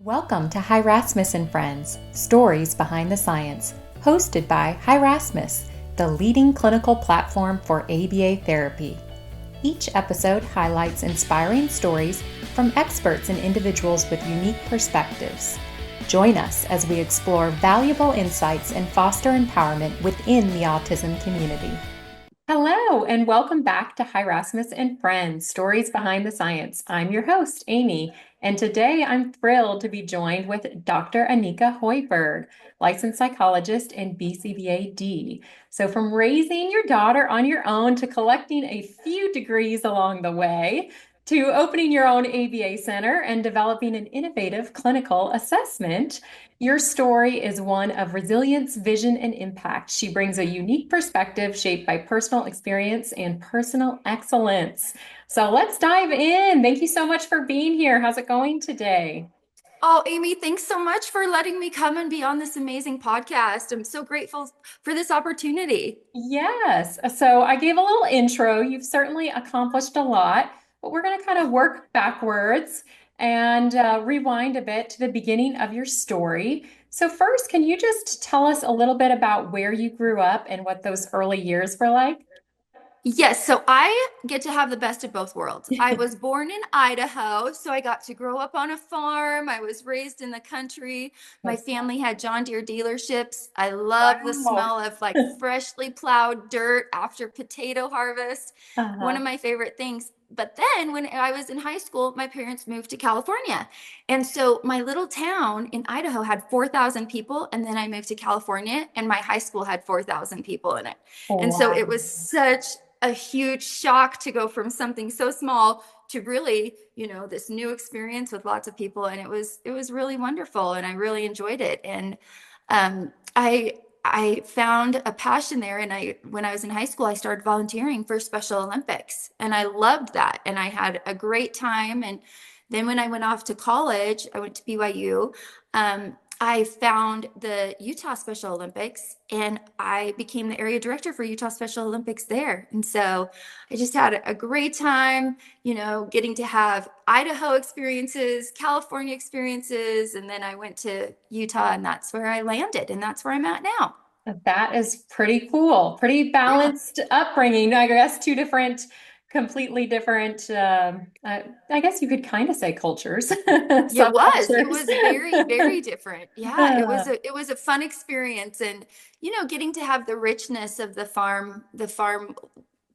Welcome to Rasmus and Friends, Stories Behind the Science, hosted by Rasmus, the leading clinical platform for ABA therapy. Each episode highlights inspiring stories from experts and individuals with unique perspectives. Join us as we explore valuable insights and foster empowerment within the autism community. Hello, and welcome back to Rasmus and Friends, Stories Behind the Science. I'm your host, Amy, and today I'm thrilled to be joined with Dr. Anika Hoiberg, licensed psychologist and BCBA-D. So from raising your daughter on your own to collecting a few degrees along the way, to opening your own ABA center and developing an innovative clinical assessment, your story is one of resilience, vision, and impact. She brings a unique perspective shaped by personal experience and personal excellence. So let's dive in. Thank you so much for being here. How's it going today? Oh, Amy, thanks so much for letting me come and be on this amazing podcast. I'm so grateful for this opportunity. Yes. So I gave a little intro. You've certainly accomplished a lot, but we're going to kind of work backwards and rewind a bit to the beginning of your story. So first, can you just tell us a little bit about where you grew up and what those early years were like? Yes, so I get to have the best of both worlds. I was born in Idaho, so I got to grow up on a farm. I was raised in the country. My family had John Deere dealerships. I love the Wow. smell of like freshly plowed dirt after potato harvest. One Uh-huh. of my favorite things. But then when I was in high school, my parents moved to California. And so my little town in Idaho had 4,000 people. And then I moved to California, and my high school had 4,000 people in it. And so Wow. it was such a huge shock to go from something so small to really, this new experience with lots of people. And it was really wonderful, and I really enjoyed it. And I found a passion there. And when I was in high school, I started volunteering for Special Olympics, and I loved that. And I had a great time. And then when I went off to college, I went to BYU. I found the Utah Special Olympics, and I became the area director for Utah Special Olympics there. And so I just had a great time, getting to have Idaho experiences, California experiences, and then I went to Utah, and that's where I landed, and that's where I'm at now. That is pretty cool. Pretty Yeah. balanced upbringing. I guess two different, completely different, I guess you could kind of say cultures, It was. It subcultures. was very, very different. Yeah, it was a fun experience, and getting to have the richness of the farm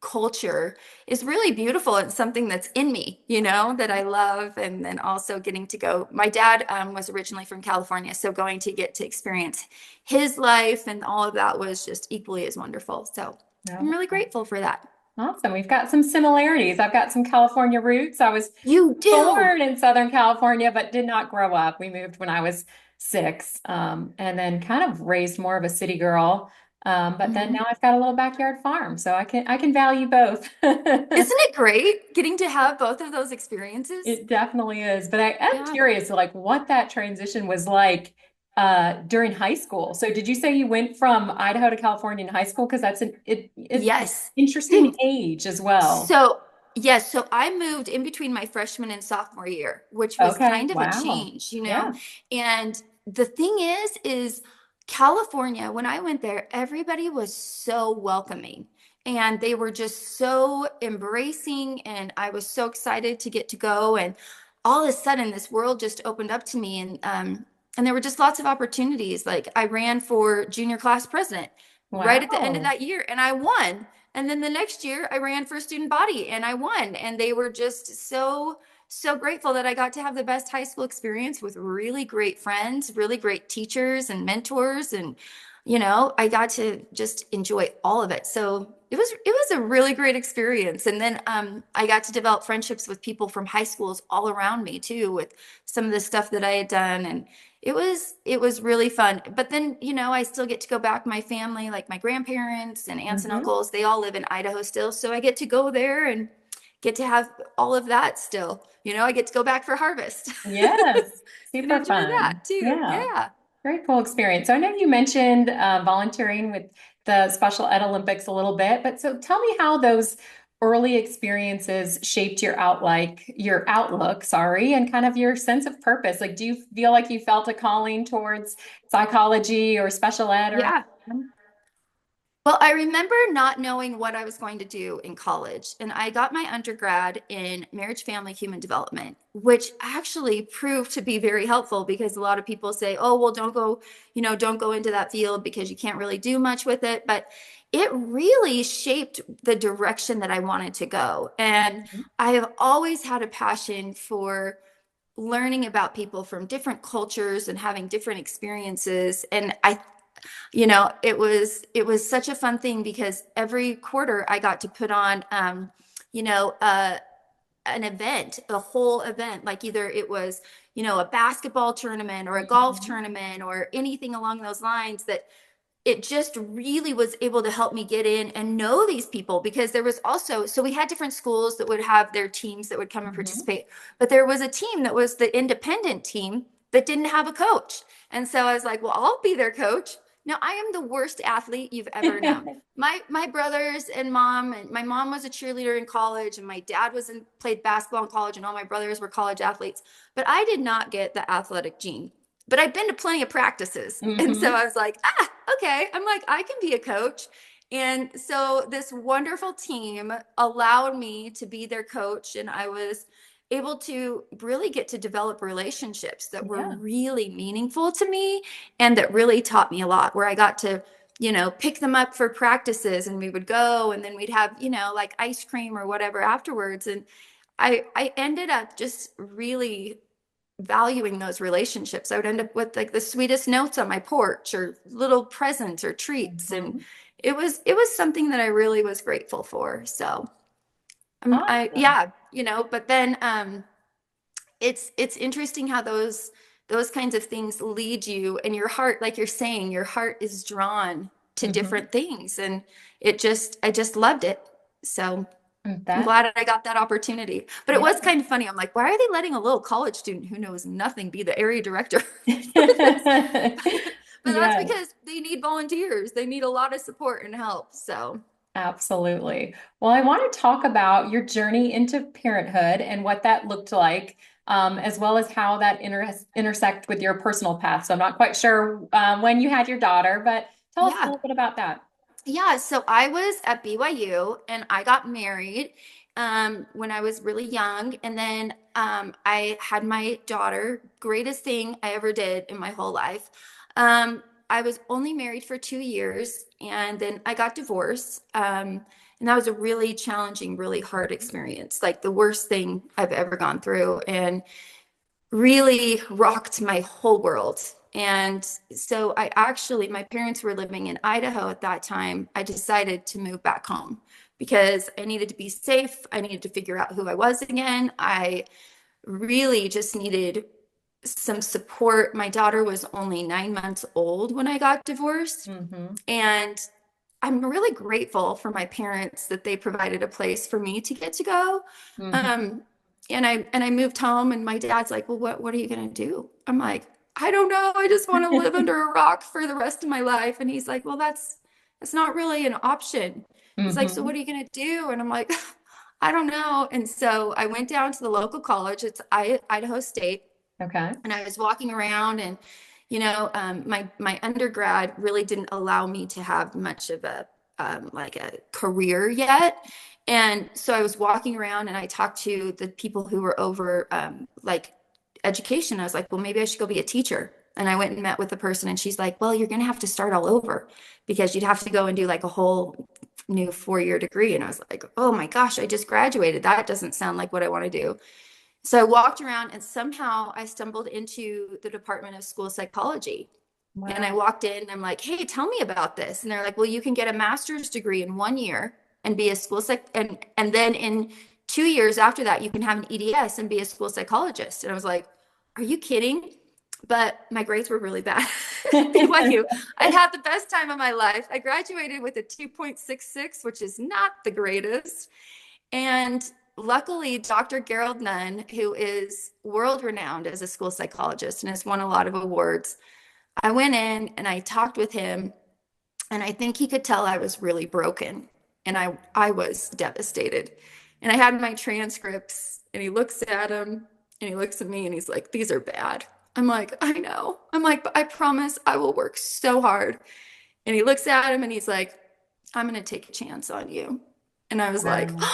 culture is really beautiful. It's something that's in me, that I love. And then also getting to go. My dad was originally from California, so going to get to experience his life and all of that was just equally as wonderful. So I'm No. really grateful for that. Awesome. We've got some similarities. I've got some California roots. I was You do. born in Southern California, but did not grow up. We moved when I was 6, and then kind of raised more of a city girl. But then Mhm. now I've got a little backyard farm, so I can value both. Isn't it great getting to have both of those experiences? It definitely is. But I am Yeah. curious, like what that transition was like during high school. So did you say you went from Idaho to California in high school? Because it's an Yes. interesting age as well. So, yes, so I moved in between my freshman and sophomore year, which was Okay. kind of a Wow. change. Yeah. And the thing is California, when I went there, everybody was so welcoming, and they were just so embracing, and I was so excited to get to go. And all of a sudden, this world just opened up to me, and there were just lots of opportunities. Like I ran for junior class president right at the end of Wow. that year, and I won. And then the next year, I ran for student body and I won. And they were just so, so grateful that I got to have the best high school experience with really great friends, really great teachers and mentors. And, I got to just enjoy all of it. So it was a really great experience. And then I got to develop friendships with people from high schools all around me too, with some of the stuff that I had done. And it was really fun. But then, I still get to go back. My family, like my grandparents and aunts and Hmm. uncles, they all live in Idaho still. So I get to go there and get to have all of that still. I get to go back for harvest Yes. and Super enjoy that fun. too. Yeah. Yeah. Very cool experience. So I know you mentioned volunteering with the Special Ed Olympics a little bit, but so tell me how those early experiences shaped your outlook, sorry, and kind of your sense of purpose? Like, do you feel like you felt a calling towards psychology or special ed or Yeah. anything? Well, I remember not knowing what I was going to do in college, and I got my undergrad in marriage, family, human development, which actually proved to be very helpful because a lot of people say, "Oh, well, don't go into that field because you can't really do much with it." But it really shaped the direction that I wanted to go. And I have always had a passion for learning about people from different cultures and having different experiences. And it was such a fun thing because every quarter I got to put on you know uh an event, a whole event, like either it was a basketball tournament or a golf Mhm. tournament or anything along those lines, that it just really was able to help me get in and know these people. Because there was also, so we had different schools that would have their teams that would come and Mhm. participate, but there was a team that was the independent team that didn't have a coach. And so I was like, well, I'll be their coach. Now I am the worst athlete you've ever known. My brothers and mom, and my mom was a cheerleader in college, and my dad played basketball in college, and all my brothers were college athletes, but I did not get the athletic gene. But I've been to plenty of practices. And so Mhm. I was like, okay. I'm like, I can be a coach. And so this wonderful team allowed me to be their coach. And I was able to really get to develop relationships that were Yeah. really meaningful to me and that really taught me a lot, where I got to pick them up for practices, and we would go, and then we'd have, like ice cream or whatever afterwards. And I ended up just really valuing those relationships. I would end up with like the sweetest notes on my porch or little presents or treats. And Mhm. it was something that I really was grateful for. So Awesome. yeah, but then it's interesting how those kinds of things lead you, and your heart, like you're saying, your heart is drawn to Mhm. different things. And I just loved it. So I'm That, glad I got that opportunity. But it was yeah. kind of funny. I'm like, why are they letting a little college student who knows nothing be the area director for this? But that's Yes. because they need volunteers. They need a lot of support and help. So, Absolutely. Well, I want to talk about your journey into parenthood and what that looked like, as well as how that intersect with your personal path. So I'm not quite sure when you had your daughter, but tell us a yeah. little bit about that. Yeah, so I was at BYU and I got married when I was really young. And then I had my daughter, greatest thing I ever did in my whole life. I was only married for 2 years, and then I got divorced. And that was a really challenging, really hard experience, like the worst thing I've ever gone through. And really rocked my whole world. And so my parents were living in Idaho at that time. I decided to move back home because I needed to be safe. I needed to figure out who I was again. I really just needed some support. My daughter was only 9 months old when I got divorced. Mm-hmm. And I'm really grateful for my parents that they provided a place for me to get to go. Mm-hmm. Um, and I moved home, and my dad's like, "Well, what are you gonna do?" I'm like, "I don't know. I just want to live under a rock for the rest of my life." And he's like, "Well, that's not really an option." He's like, "So Mm-hmm. what are you gonna do?" And I'm like, "I don't know." And so I went down to the local college. It's Idaho State, Okay. and I was walking around, and my undergrad really didn't allow me to have much of a like a career yet. And so I was walking around, and I talked to the people who were over like education. I was like, well, maybe I should go be a teacher. And I went and met with the person, and she's like, well, you're going to have to start all over because you'd have to go and do like a whole new 4 year degree. And I was like, oh my gosh, I just graduated. That doesn't sound like what I want to do. So I walked around, and somehow I stumbled into the Department of School Psychology. And I Wow. walked in, and I'm like, hey, tell me about this. And they're like, well, you can get a master's degree in 1 year and be a school psych, and then in 2 years after that, you can have an EDS and be a school psychologist. And I was like, are you kidding? But my grades were really bad at BYU. I had the best time of my life. I graduated with a 2.66, which is not the greatest. And luckily, Dr. Gerald Nunn, who is world renowned as a school psychologist and has won a lot of awards, I went in and I talked with him, and I think he could tell I was really broken. And I was devastated. And I had my transcripts, and he looks at them and he looks at me and he's like, "These are bad." I'm like, "I know." I'm like, "But I promise I will work so hard." And he looks at him and he's like, "I'm going to take a chance on you." And I was like, Wow.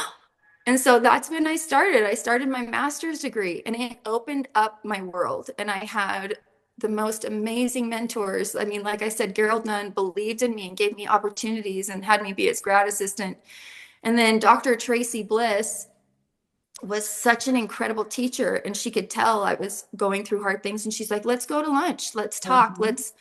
and so that's when I started. I started my master's degree, and it opened up my world. And I had the most amazing mentors. I mean, like I said, Gerald Nunn believed in me and gave me opportunities and had me be his grad assistant. And then Dr. Tracy Bliss was such an incredible teacher, and she could tell I was going through hard things, and she's like, "Let's go to lunch, let's talk, Mhm.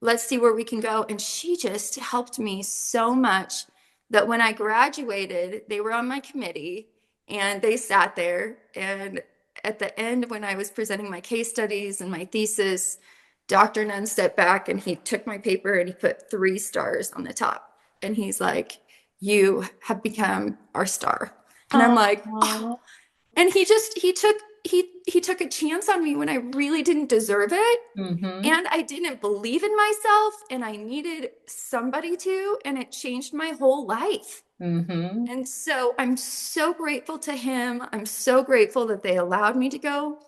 let's see where we can go." And she just helped me so much that when I graduated, they were on my committee and they sat there, and at the end, when I was presenting my case studies and my thesis, Dr. Nunn stepped back and he took my paper and he put 3 stars on the top, and he's like, "You have become our star." And I'm like, "Oh." Aw. And he took a chance on me when I really didn't deserve it. Mhm. And I didn't believe in myself, and I needed somebody to, and it changed my whole life. Mhm. And so I'm so grateful to him. I'm so grateful that they allowed me to go.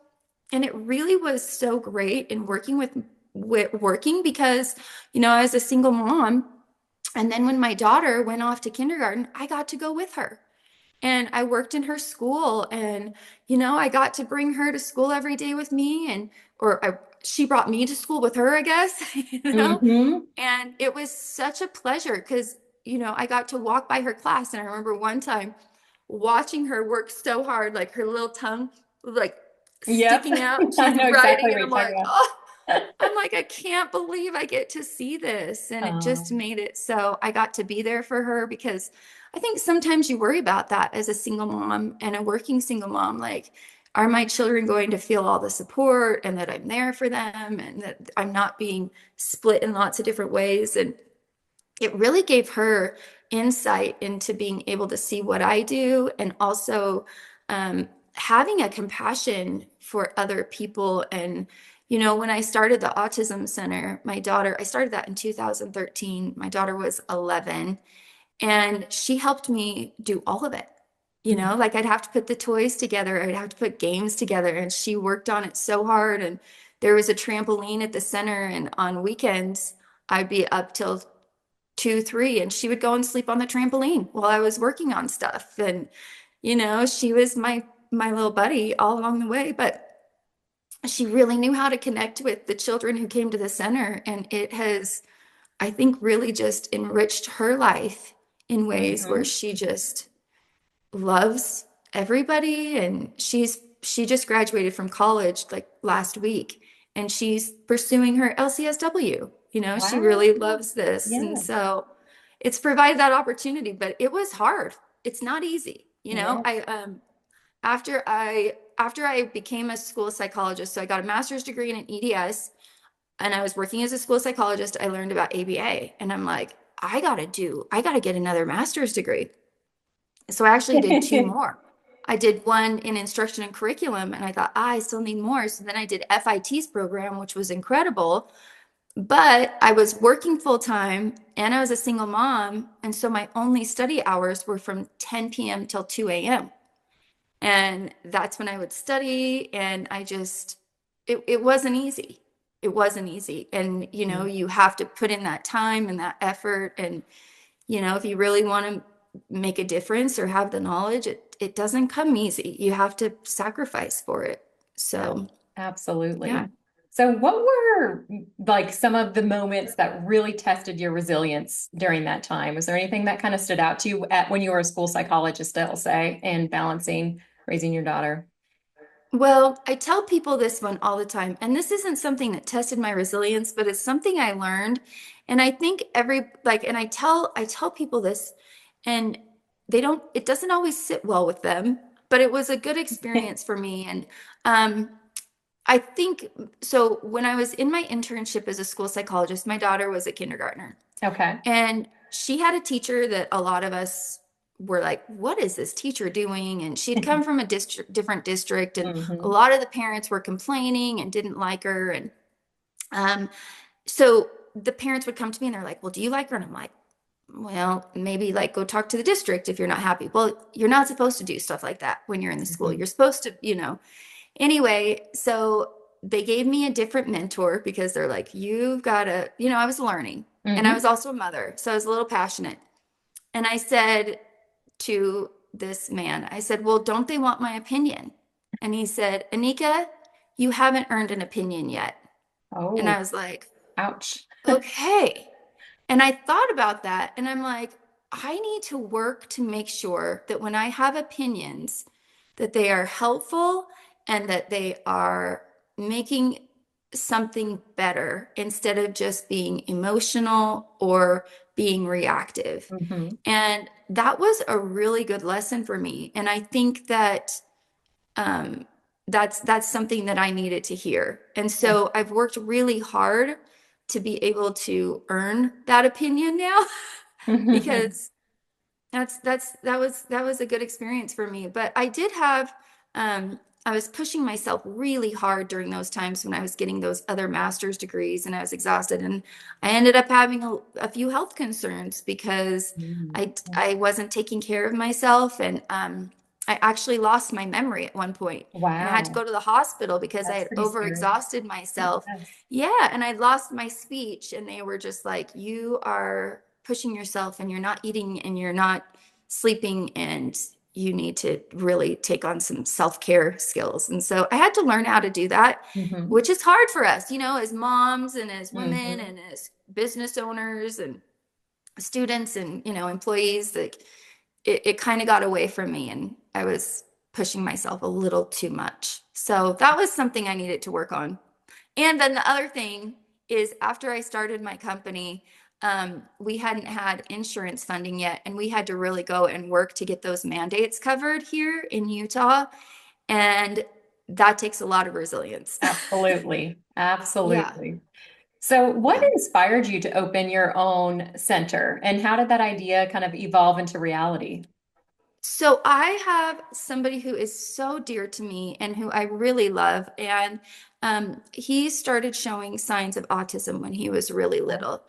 And it really was so great in with working because, I was a single mom. And then when my daughter went off to kindergarten, I got to go with her. And I worked in her school, and I got to bring her to school every day with me, and she brought me to school with her, I guess, Mhm. and it was such a pleasure because I got to walk by her class, and I remember one time watching her work so hard, like her little tongue was like Yep. sticking out, and I she's know exactly writing, what and you're I'm like, talking "Oh." about. I'm like, "I can't believe I get to see this." And it just Um, made it so I got to be there for her, because I think sometimes you worry about that as a single mom and a working single mom. Like, are my children going to feel all the support, and that I'm there for them, and that I'm not being split in lots of different ways? And it really gave her insight into being able to see what I do, and also having a compassion for other people. And, when I started the Autism Center, I started that in 2013. My daughter was 11, and she helped me do all of it. Like I'd have to put the toys together, I'd have to put games together, and she worked on it so hard. And there was a trampoline at the center, and on weekends, I'd be up till 2, 3, and she would go and sleep on the trampoline while I was working on stuff. And, she was my little buddy all along the way, but she really knew how to connect with the children who came to the center. And it has, I think, really just enriched her life in ways where mhm. she just loves everybody. And she just graduated from college like last week, and she's pursuing her LCSW. She really Wow. loves this. And Yeah. so it's provided that opportunity, but it was hard. It's not easy. Yeah. I after I became a school psychologist, so I got a master's degree in an EDS, and I was working as a school psychologist, I learned about ABA, and I'm like, I got to get another master's degree. So I actually did 2 more. I did one in instruction and curriculum, and I thought, I still need more. So then I did FIT's program, which was incredible. But I was working full time and I was a single mom. And so my only study hours were from 10 p.m. till 2 a.m. And that's when I would study. And it wasn't easy. It wasn't easy. And, you have to put in that time and that effort. And if you really want to make a difference or have the knowledge, it doesn't come easy. You have to sacrifice for it. Ab- So, yeah. Absolutely. So, what were like some of the moments that really tested your resilience during that time? Was there anything that kind of stood out to you at when you were a school psychologist, I'll say, and balancing raising your daughter? Well, I tell people this one all the time, and this isn't something that tested my resilience, but it's something I learned. And I think and I tell people this, and it doesn't always sit well with them, but it was a good experience for me. And um, I think so. When I was in my internship as a school psychologist, my daughter was a kindergartner, Okay. and she had a teacher that a lot of us were like, "What is this teacher doing?" And she'd come from a different district, and a Hmm. lot of the parents were complaining and didn't like her. And um, so the parents would come to me and they're like, "Well, do you like her?" And I'm like, well, maybe like go talk to the district if you're not happy. Well, you're not supposed to do stuff like that when you're in the school. Mhm. You're supposed to, Anyway, so they gave me a different mentor because they're like, you've got to, I was learning and I was Mhm. also a mother. So I was a little passionate. And I said to this man, I said, well, don't they want my opinion? And he said, Anika, you haven't earned an opinion yet. And Oh, I was like, ouch. okay. And I thought about that and I'm like, I need to work to make sure that when I have opinions, that they are helpful and that they are making something better instead of just being emotional or being reactive. Mhm. And that was a really good lesson for me. And I think that um, that's something that I needed to hear. And so I've worked really hard to be able to earn that opinion now because that was a good experience for me. But I did have I was pushing myself really hard during those times when I was getting those other master's degrees and I was exhausted and I ended up having a few health concerns because Mhm. I wasn't taking care of myself and I actually lost my memory at one point and I had to Wow, go to the hospital because I that's had pretty scary. overexhausted myself. Yes. Yeah, and I lost my speech, and they were just like, you are pushing yourself, and you're not eating, and you're not sleeping, and you need to really take on some self-care skills. And so I had to learn how to do that, Mhm. which is hard for us, as moms and as women Mhm. and as business owners and students and, employees. Like it kind of got away from me, and I was pushing myself a little too much. So that was something I needed to work on. And then the other thing is after I started my company, we hadn't had insurance funding yet, and we had to really go and work to get those mandates covered here in Utah. And that takes a lot of resilience. Absolutely. Yeah. Absolutely. So, what Yeah. inspired you to open your own center, and how did that idea kind of evolve into reality? So I have somebody who is so dear to me and who I really love. And he started showing signs of autism when he was really little.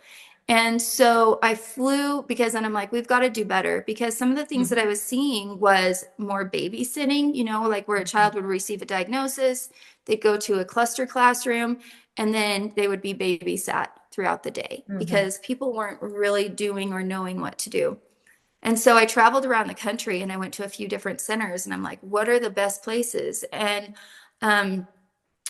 And so I flew because then I'm like, we've got to do better because some of the things that I Mhm. was seeing was more babysitting, like where a child would receive a diagnosis, they'd go to a cluster classroom, and then they would be babysat throughout the day Mhm. because people weren't really doing or knowing what to do. And so I traveled around the country and I went to a few different centers and I'm like, what are the best places? And um,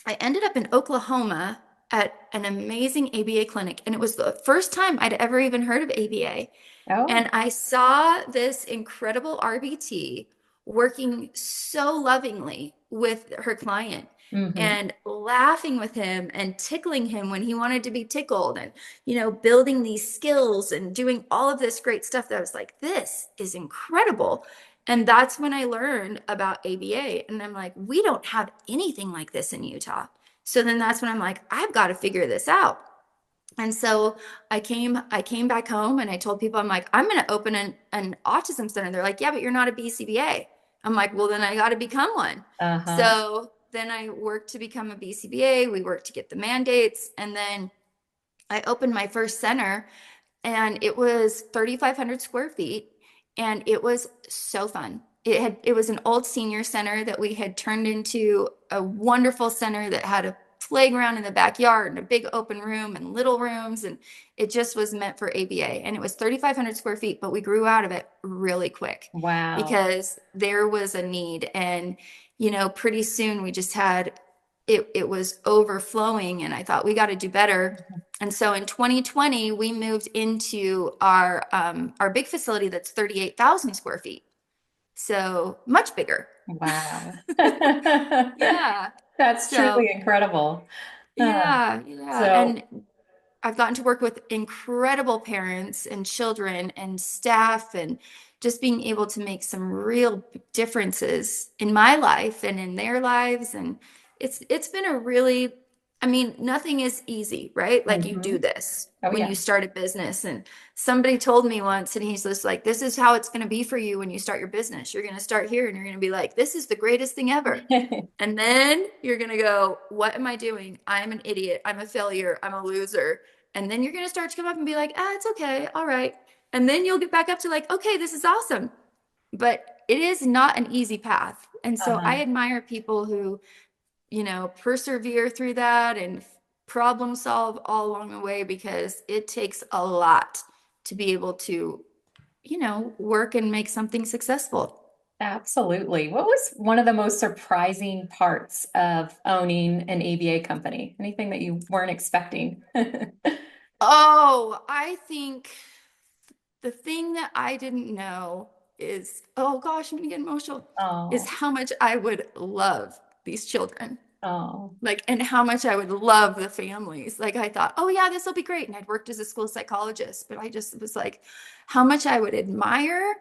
I ended up in Oklahoma at an amazing ABA clinic. And it was the first time I'd ever even heard of ABA. Oh. And I saw this incredible RBT working so lovingly with her client Mhm. and laughing with him and tickling him when he wanted to be tickled and, building these skills and doing all of this great stuff that I was like, this is incredible. And that's when I learned about ABA. And I'm like, we don't have anything like this in Utah. So then that's when I'm like, I've got to figure this out. And so I came back home and I told people, I'm like, I'm going to open an autism center. They're like, yeah, but you're not a BCBA. I'm like, well, then I got to become one. Uh-huh. So then I worked to become a BCBA. We worked to get the mandates. And then I opened my first center and it was 3,500 square feet and it was so fun. It was an old senior center that we had turned into a wonderful center that had a playground in the backyard and a big open room and little rooms, and it just was meant for ABA. And it was 3,500 square feet, but we grew out of it really quick Wow. because there was a need. And pretty soon we just had it was overflowing, and I thought we got to do better. And so in 2020, we moved into our big facility that's 38,000 square feet. So much bigger. Wow. Yeah. That's So truly incredible. Uh, yeah, yeah. so, And I've gotten to work with incredible parents and children and staff and just being able to make some real differences in my life and in their lives. And it's been a really, I mean, nothing is easy, right? Like you do mhm. this Oh when yeah. you start a business. And somebody told me once, and he's just like, this is how it's going to be for you when you start your business. You're going to start here and you're going to be like, this is the greatest thing ever. And then you're going to go, what am I doing? I'm an idiot. I'm a failure. I'm a loser. And then you're going to start to come up and be like, ah, it's okay. All right. And then you'll get back up to like, okay, this is awesome. But it is not an easy path. And so Uh-huh. I admire people who, persevere through that and problem solve all along the way, because it takes a lot to be able to, work and make something successful. Absolutely. What was one of the most surprising parts of owning an ABA company? Anything that you weren't expecting? Oh, I think the thing that I didn't know is, oh gosh, I'm gonna get emotional, is Oh, how much I would love these children. oh, Like, and how much I would love the families. Like, I thought, oh yeah, this will be great. And I'd worked as a school psychologist, but I just was like, how much I would admire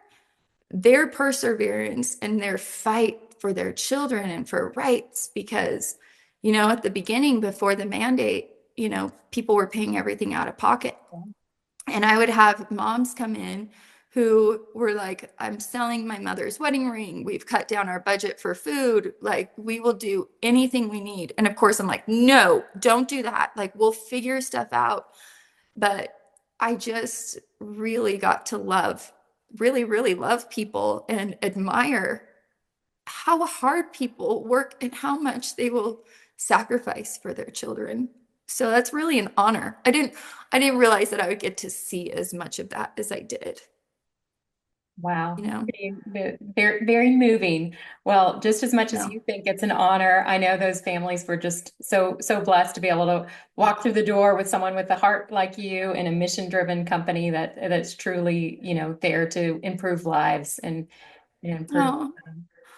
their perseverance and their fight for their children and for rights. Because, at the beginning, before the mandate, people were paying everything out of pocket. And I would have moms come in who were like, I'm selling my mother's wedding ring. We've cut down our budget for food. Like, we will do anything we need. And of course, I'm like, no, don't do that. Like, we'll figure stuff out. But I just really got to love, really, really love people and admire how hard people work and how much they will sacrifice for their children. So that's really an honor. I didn't realize that I would get to see as much of that as I did, wow. you know. Very, very moving. Well, just as much as No. you think it's an honor, I know those families were just so blessed to be able to walk through the door with someone with a heart like you and a mission-driven company that's truly, there to improve lives and, improve Oh,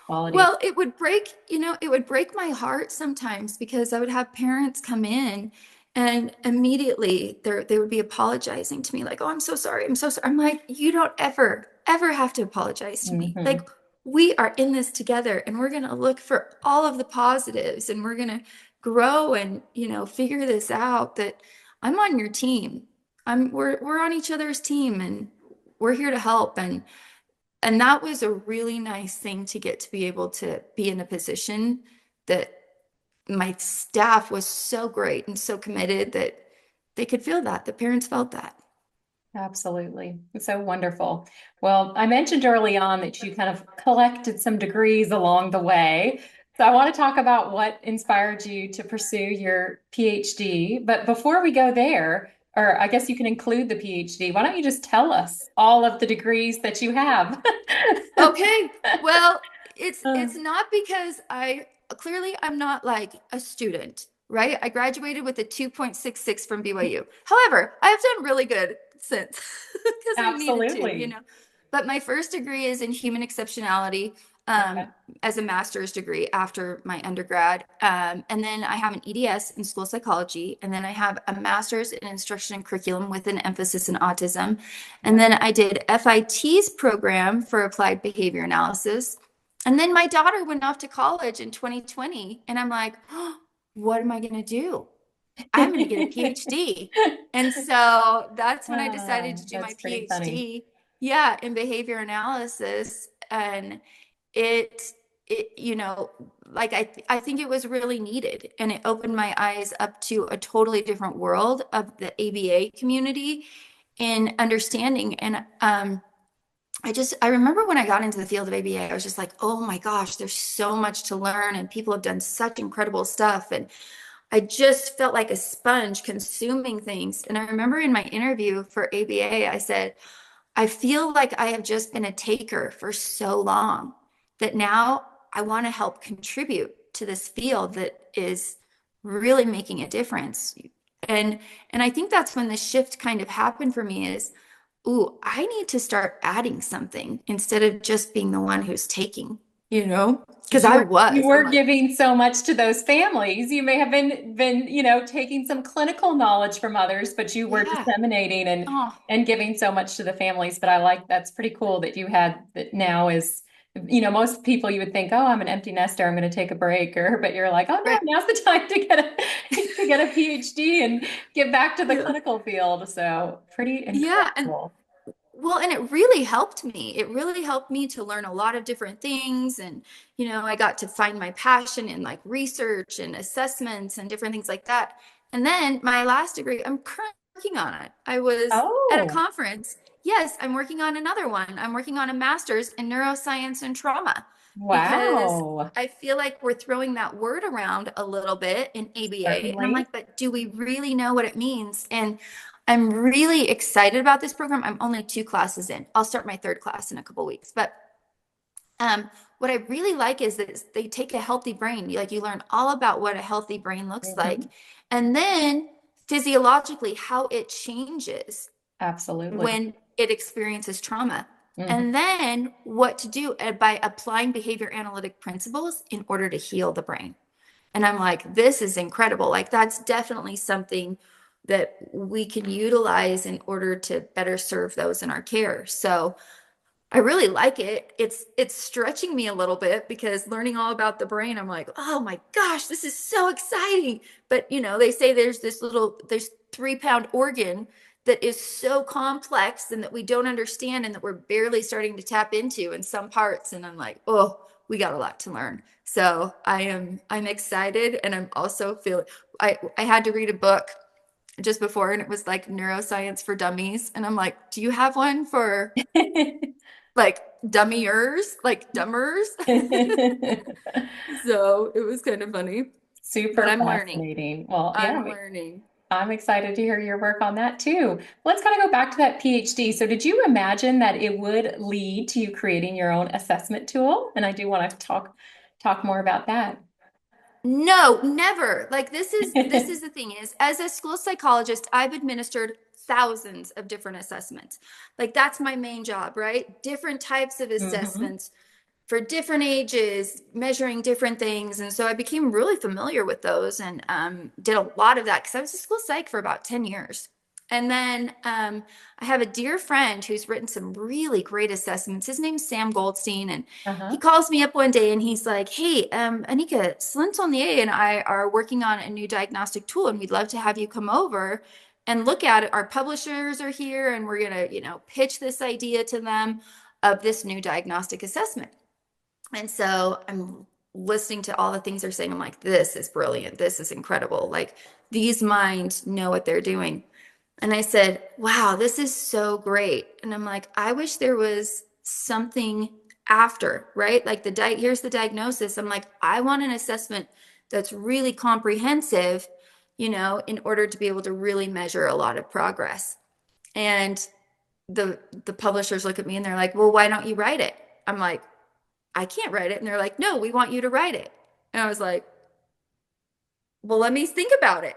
quality. well, it would break my heart sometimes, because I would have parents come in and immediately they would be apologizing to me like, "Oh, I'm so sorry. I'm so sorry." I'm like, "You don't ever have to apologize to me. Hmm. Like, we are in this together and we're going to look for all of the positives and we're going to grow and, figure this out, that I'm on your team. We're on each other's team and we're here to help." And that was a really nice thing, to get to be able to be in a position that my staff was so great and so committed that they could feel that. The parents felt that. Absolutely. It's so wonderful. Well, I mentioned early on that you kind of collected some degrees along the way. So I want to talk about what inspired you to pursue your PhD. But before we go there, or I guess you can include the PhD, why don't you just tell us all of the degrees that you have? Okay. Well, it's not because I'm not like a student, right? I graduated with a 2.66 from BYU. However, I've done really good since, because I've needed to, Absolutely. But my first degree is in human exceptionality, Okay. as a master's degree after my undergrad. And then I have an EDS in school psychology. And then I have a master's in instruction and curriculum with an emphasis in autism. And then I did FIT's program for applied behavior analysis. And then my daughter went off to college in 2020. And I'm like, oh, what am I going to do? I'm going to get a PhD. And so that's when I decided to do my That's pretty funny. PhD, yeah, in behavior analysis. And it like I think it was really needed, and it opened my eyes up to a totally different world of the ABA community in understanding. And I remember when I got into the field of ABA, I was just like, oh my gosh, there's so much to learn and people have done such incredible stuff. And I just felt like a sponge consuming things. And I remember in my interview for ABA, I said, I feel like I have just been a taker for so long that now I want to help contribute to this field that is really making a difference. And and I think that's when the shift kind of happened for me is, ooh, I need to start adding something instead of just being the one who's taking, because You I were you was. I'm were like, giving so much to those families. You may have been taking some clinical knowledge from others, but you were yeah. disseminating Oh, and giving so much to the families. But I like that's pretty cool that you had that now is, most people you would think, oh, I'm an empty nester, I'm going to take a break, but you're like, oh no, right. now's the time to get a to get a PhD and get back to the Yeah. clinical field. So pretty Yeah. And incredible. well, and it really helped me. It really helped me to learn a lot of different things. And, I got to find my passion in like research and assessments and different things like that. And then my last degree, I'm currently working on it. I was at a Oh, conference. Yes, I'm working on another one. I'm working on a master's in neuroscience and trauma because wow. I feel like we're throwing that word around a little bit in ABA. And I'm Certainly. like, but do we really know what it means? And I'm really excited about this program. I'm only 2 classes in. I'll start my third class in a couple weeks. But what I really like is that they take a healthy brain. Like you learn all about what a healthy brain looks like, Hmm. and then physiologically how it changes Absolutely. when it experiences trauma. Hmm. And then what to do by applying behavior analytic principles in order to heal the brain. And I'm like, this is incredible. Like, that's definitely something that we can utilize in order to better serve those in our care. So, I really like it. It's stretching me a little bit because learning all about the brain, I'm like, oh my gosh, this is so exciting. But they say there's 3 pound organ that is so complex and that we don't understand and that we're barely starting to tap into in some parts. And I'm like, oh, we got a lot to learn. So I'm excited, and I'm also feeling I had to read a book just before, and it was like neuroscience for dummies. And I'm like, do you have one for like dummiers, like dumbers? So it was kind of funny, but Super I'm learning. fascinating. Well, yeah, I'm learning. I'm excited to hear your work on that too. Let's kind of go back to that PhD. So, did you imagine that it would lead to you creating your own assessment tool? And I do want to talk more about that. No, never. Like this is the thing is as a school psychologist, I've administered thousands of different assessments. Like that's my main job, right? Different types of Hmm. assessments for different ages, measuring different things. And so I became really familiar with those and did a lot of that because I was a school psych for about 10 years. And then I have a dear friend who's written some really great assessments. His name's Sam Goldstein. And he Uh-huh. calls me up one day and he's like, hey, Anika, Slintonlier and I are working on a new diagnostic tool and we'd love to have you come over and look at it. Our publishers are here and we're going to, pitch this idea to them of this new diagnostic assessment. And so I'm listening to all the things they're saying. I'm like, this is brilliant. This is incredible. Like these minds know what they're doing. And I said, wow, this is so great. And I'm like, I wish there was something after, right? Like here's the diagnosis. I'm like, I want an assessment that's really comprehensive, in order to be able to really measure a lot of progress. And the publishers look at me and they're like, well, why don't you write it? I'm like, I can't write it. And they're like, no, we want you to write it. And I was like, well, let me think about it.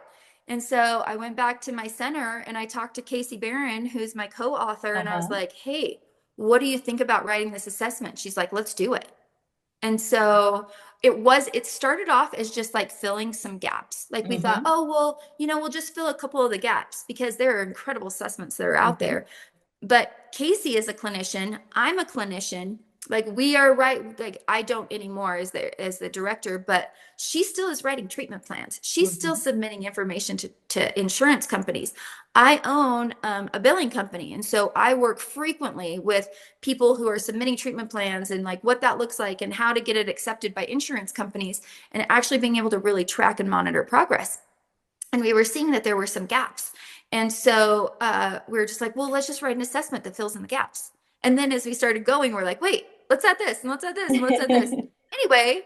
And so I went back to my center and I talked to Casey Barron, who's my co-author, and I was Uh-huh. like, hey, what do you think about writing this assessment? She's like, let's do it. And so it started off as just like filling some gaps. Like we thought, Hmm. oh, well, we'll just fill a couple of the gaps because there are incredible assessments that are out Hmm. there. But Casey is a clinician. I'm a clinician. Like we are right. Like I don't anymore as the director, but she still is writing treatment plans. She's still Hmm. submitting information to insurance companies. I own a billing company, and so I work frequently with people who are submitting treatment plans and like what that looks like and how to get it accepted by insurance companies, and actually being able to really track and monitor progress. And we were seeing that there were some gaps. And so we were just like, well, let's just write an assessment that fills in the gaps. And then as we started going, we're like, wait, let's add this and let's add this and let's add this. Anyway,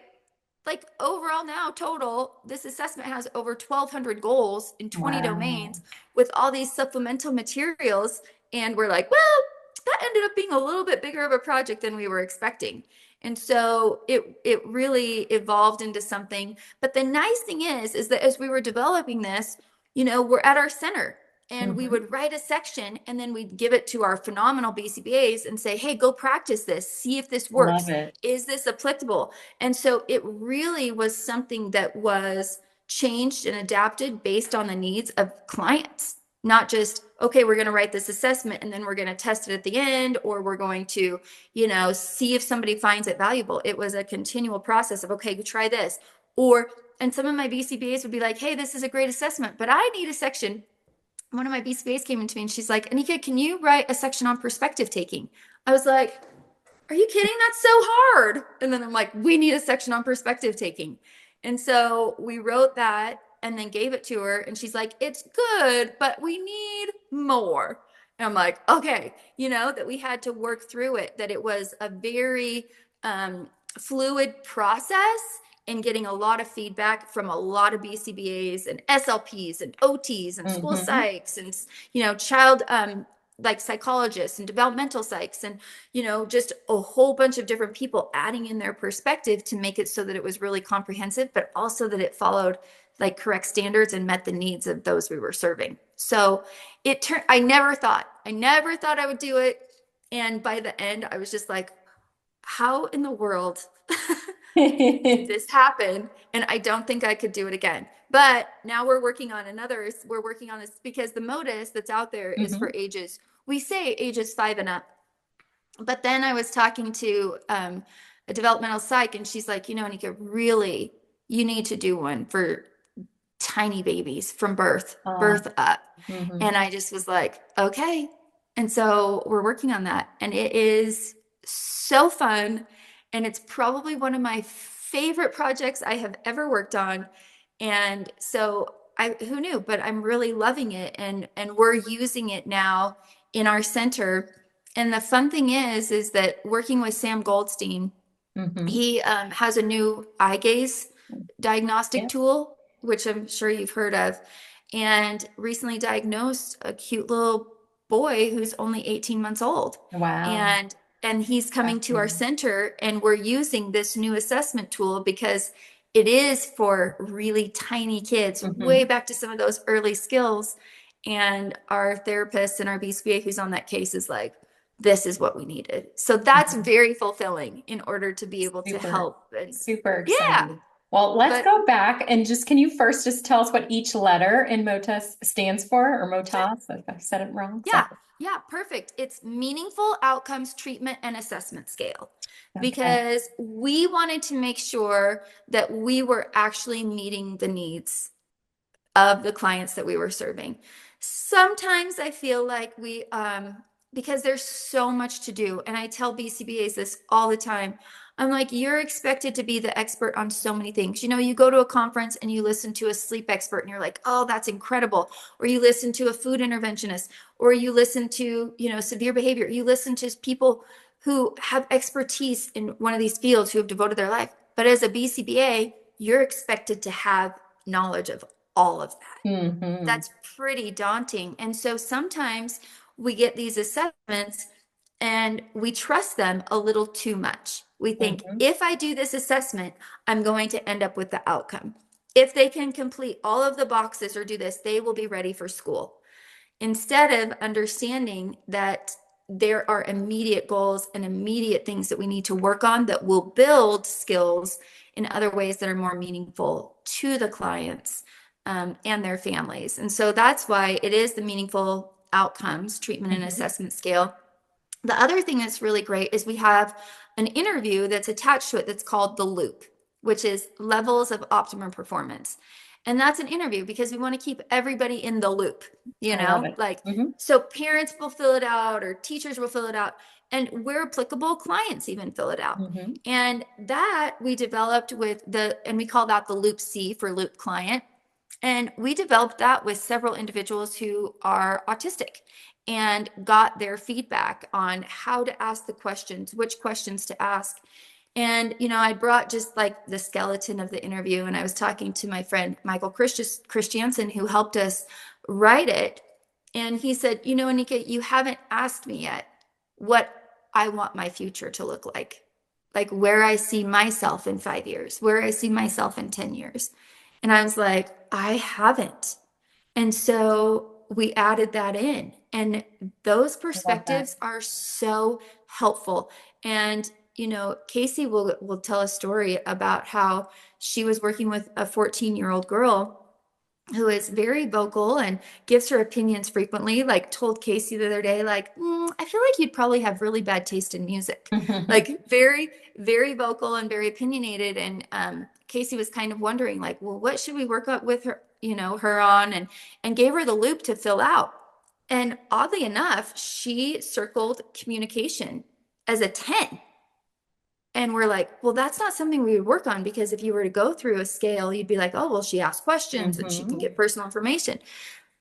like overall now total, this assessment has over 1,200 goals in 20 Wow. domains with all these supplemental materials. And we're like, well, that ended up being a little bit bigger of a project than we were expecting. And so it really evolved into something. But the nice thing is that as we were developing this, we're at our center and we Hmm. would write a section and then we'd give it to our phenomenal BCBAs and say, hey, go practice this, see if this Love works. it. Is this applicable? And so it really was something that was changed and adapted based on the needs of clients, not just, okay, we're going to write this assessment and then we're going to test it at the end, or we're going to, see if somebody finds it valuable. It was a continual process of, okay, try this. And some of my BCBAs would be like, hey, this is a great assessment, but I need a section. One of my BCBAs came into me and she's like, Anika, can you write a section on perspective taking? I was like, are you kidding? That's so hard. And then I'm like, we need a section on perspective taking. And so we wrote that. and then gave it to her. And she's like, it's good, but we need more. And I'm like, okay, that we had to work through it, that it was a very fluid process and getting a lot of feedback from a lot of BCBAs and SLPs and OTs and school Mm-hmm. psychs and, child like psychologists and developmental psychs and, just a whole bunch of different people adding in their perspective to make it so that it was really comprehensive, but also that it followed like correct standards and met the needs of those we were serving. So I never thought I would do it. And by the end, I was just like, how in the world did this happen? And I don't think I could do it again. But now we're working on this because the MOTAS that's out there is for Hmm. ages, we say ages 5 and up. But then I was talking to a developmental psych, and she's like, Anika, really, you need to do one for tiny babies from birth up. Mm-hmm. And I just was like, okay. And so we're working on that. And it is so fun. And it's probably one of my favorite projects I have ever worked on. And so who knew, but I'm really loving it. And we're using it now in our center. And the fun thing is that working with Sam Goldstein, Mm-hmm. he has a new eye gaze diagnostic Yeah. tool, which I'm sure you've heard of, and recently diagnosed a cute little boy who's only 18 months old. Wow. And he's coming to our Fascinating. center, and we're using this new assessment tool because it is for really tiny kids, way Mm-hmm. back to some of those early skills. And our therapist and our BCBA who's on that case is like, this is what we needed. So that's Mm-hmm. very fulfilling in order to be able to Super, help. And super yeah, exciting. Well, let's but go back and can you first just tell us what each letter in MOTAS stands for, or sure. MOTAS, if I said it wrong. Yeah, Sorry. yeah, perfect. It's Meaningful Outcomes Treatment and Assessment Scale Okay. because we wanted to make sure that we were actually meeting the needs of the clients that we were serving. Sometimes I feel like because there's so much to do, and I tell BCBAs this all the time. I'm like, you're expected to be the expert on so many things. You go to a conference and you listen to a sleep expert and you're like, oh, that's incredible. Or you listen to a food interventionist, or you listen to, severe behavior. You listen to people who have expertise in one of these fields who have devoted their life. But as a BCBA, you're expected to have knowledge of all of that. Mm-hmm. That's pretty daunting. And so sometimes we get these assessments and we trust them a little too much. We think, Mm-hmm. if I do this assessment, I'm going to end up with the outcome. If they can complete all of the boxes or do this, they will be ready for school. Instead of understanding that there are immediate goals and immediate things that we need to work on that will build skills in other ways that are more meaningful to the clients and their families. And so that's why it is the Meaningful Outcomes Treatment and Mm-hmm. Assessment Scale. The other thing that's really great is we have an interview that's attached to it that's called the loop, which is levels of optimum performance. And that's an interview because we want to keep everybody in the loop, I love it. like, Mm-hmm. so parents will fill it out or teachers will fill it out, and where applicable, clients even fill it out. Mm-hmm. And that we developed and we call that the loop C for loop client. And we developed that with several individuals who are autistic and got their feedback on how to ask the questions, which questions to ask. And, I brought just like the skeleton of the interview, and I was talking to my friend Michael Christiansen, who helped us write it. And he said, Anika, you haven't asked me yet what I want my future to look like where I see myself in 5 years, where I see myself in 10 years. And I was like, I haven't. And so we added that in. And those I love that. perspectives are so helpful. And, Casey will tell a story about how she was working with a 14-year-old girl who is very vocal and gives her opinions frequently, like told Casey the other day, like, I feel like you'd probably have really bad taste in music. Like very, very vocal and very opinionated. And Casey was kind of wondering, like, well, what should we work up with her, her on, and gave her the loop to fill out. And oddly enough, she circled communication as a 10. And we're like, well, that's not something we would work on, because if you were to go through a scale, you'd be like, oh, well, she asks questions and she can Mm-hmm. get personal information.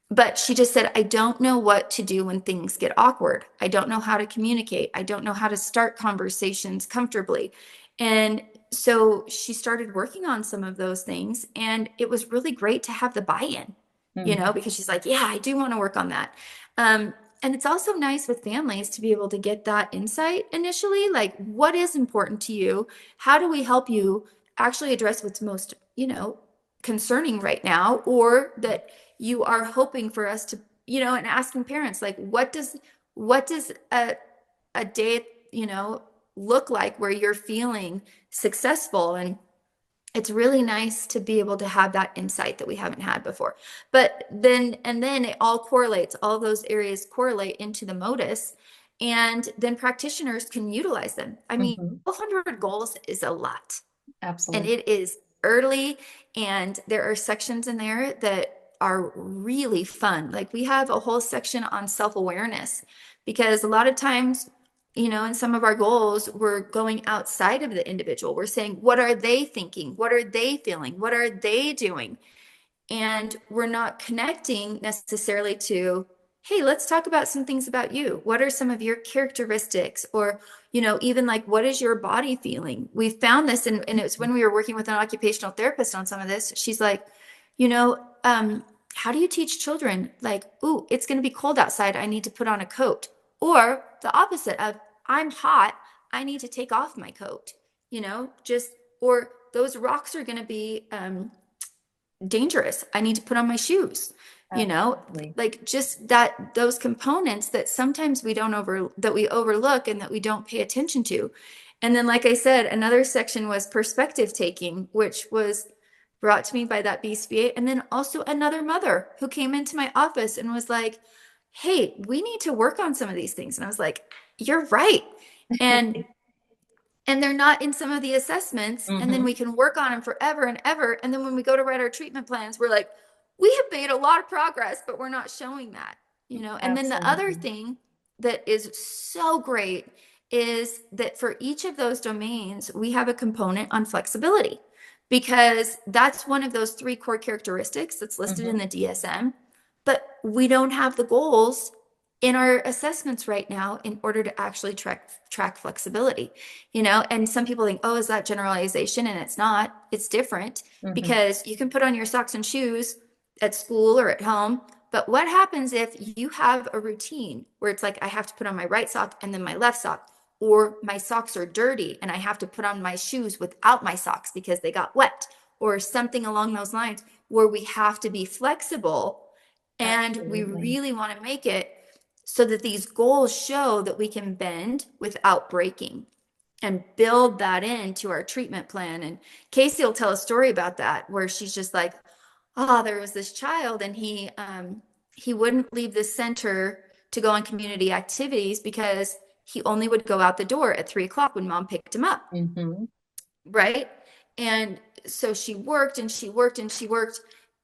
But she just said, I don't know what to do when things get awkward. I don't know how to communicate. I don't know how to start conversations comfortably. And so she started working on some of those things. And it was really great to have the buy-in, Mm-hmm. because she's like, yeah, I do want to work on that. Um, and it's also nice with families to be able to get that insight initially, like, what is important to you? How do we help you actually address what's most, concerning right now, or that you are hoping for us to, and asking parents, like, what does a day, look like where you're feeling successful? And it's really nice to be able to have that insight that we haven't had before. But then it all correlates, all those areas correlate into the MOTAS, and then practitioners can utilize them. I mean, Mm-hmm. 1,200 goals is a lot, and Absolutely. it is early, and there are sections in there that are really fun. Like, we have a whole section on self-awareness, because a lot of times, in some of our goals, we're going outside of the individual. We're saying, what are they thinking? What are they feeling? What are they doing? And we're not connecting necessarily to, hey, let's talk about some things about you. What are some of your characteristics? Or, even like, what is your body feeling? We found this, and it was when we were working with an occupational therapist on some of this. She's like, you know, um, how do you teach children? Like, ooh, it's going to be cold outside. I need to put on a coat. Or the opposite of, I'm hot. I need to take off my coat, just, or those rocks are going to be, dangerous. I need to put on my shoes, Absolutely. like, just that, those components that sometimes that we overlook and that we don't pay attention to. And then, like I said, another section was perspective taking, which was brought to me by that BCBA. And then also another mother who came into my office and was like, hey, we need to work on some of these things. And I was like, you're right. And they're not in some of the assessments, and then Mm-hmm. we can work on them forever and ever, and then when we go to write our treatment plans, we're like, we have made a lot of progress, but we're not showing that. And then the other Absolutely. thing that is so great is that for each of those domains we have a component on flexibility, because that's one of those three core characteristics that's listed in Mm-hmm. the DSM, but we don't have the goals in our assessments right now in order to actually track flexibility. And some people think, oh, is that generalization? And it's not. It's different, Mm-hmm. because you can put on your socks and shoes at school or at home, but what happens if you have a routine where it's like, I have to put on my right sock and then my left sock, or my socks are dirty and I have to put on my shoes without my socks because they got wet, or something along those lines, where we have to be flexible, and we Absolutely. really want to make it so that these goals show that we can bend without breaking, and build that into our treatment plan. And Casey will tell a story about that, where she's just like, oh, there was this child, and he wouldn't leave the center to go on community activities because he only would go out the door at 3 o'clock when mom picked him up, Mm-hmm. right? And so she worked and she worked and she worked.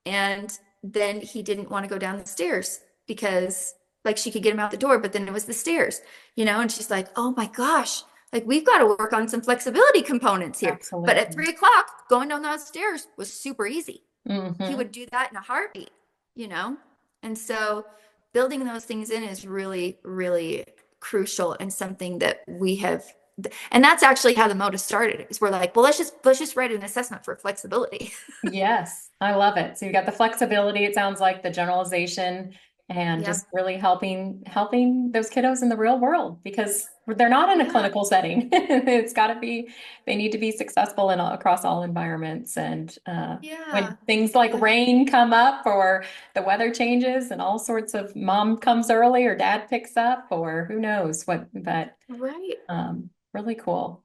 And then he didn't want to go down the stairs, because, like, she could get him out the door, but then it was the stairs. And she's like, oh my gosh, like, we've got to work on some flexibility components here. But at Absolutely. 3 o'clock, going down those stairs was super easy. He Mm-hmm. would do that in a heartbeat, you know? And so building those things in is really, really crucial, and something that we have. And that's actually how the MOTA started. Is we're like, well, let's just write an assessment for flexibility. Yes, I love it. So you got the flexibility, it sounds like the generalization and Yeah. just really helping those kiddos in the real world because they're not in a Yeah. clinical setting. It's got to be they need to be successful in across all environments and when Yeah. things like Yeah. rain come up or the weather changes and all sorts of mom comes early or dad picks up or who knows what but Right. really cool.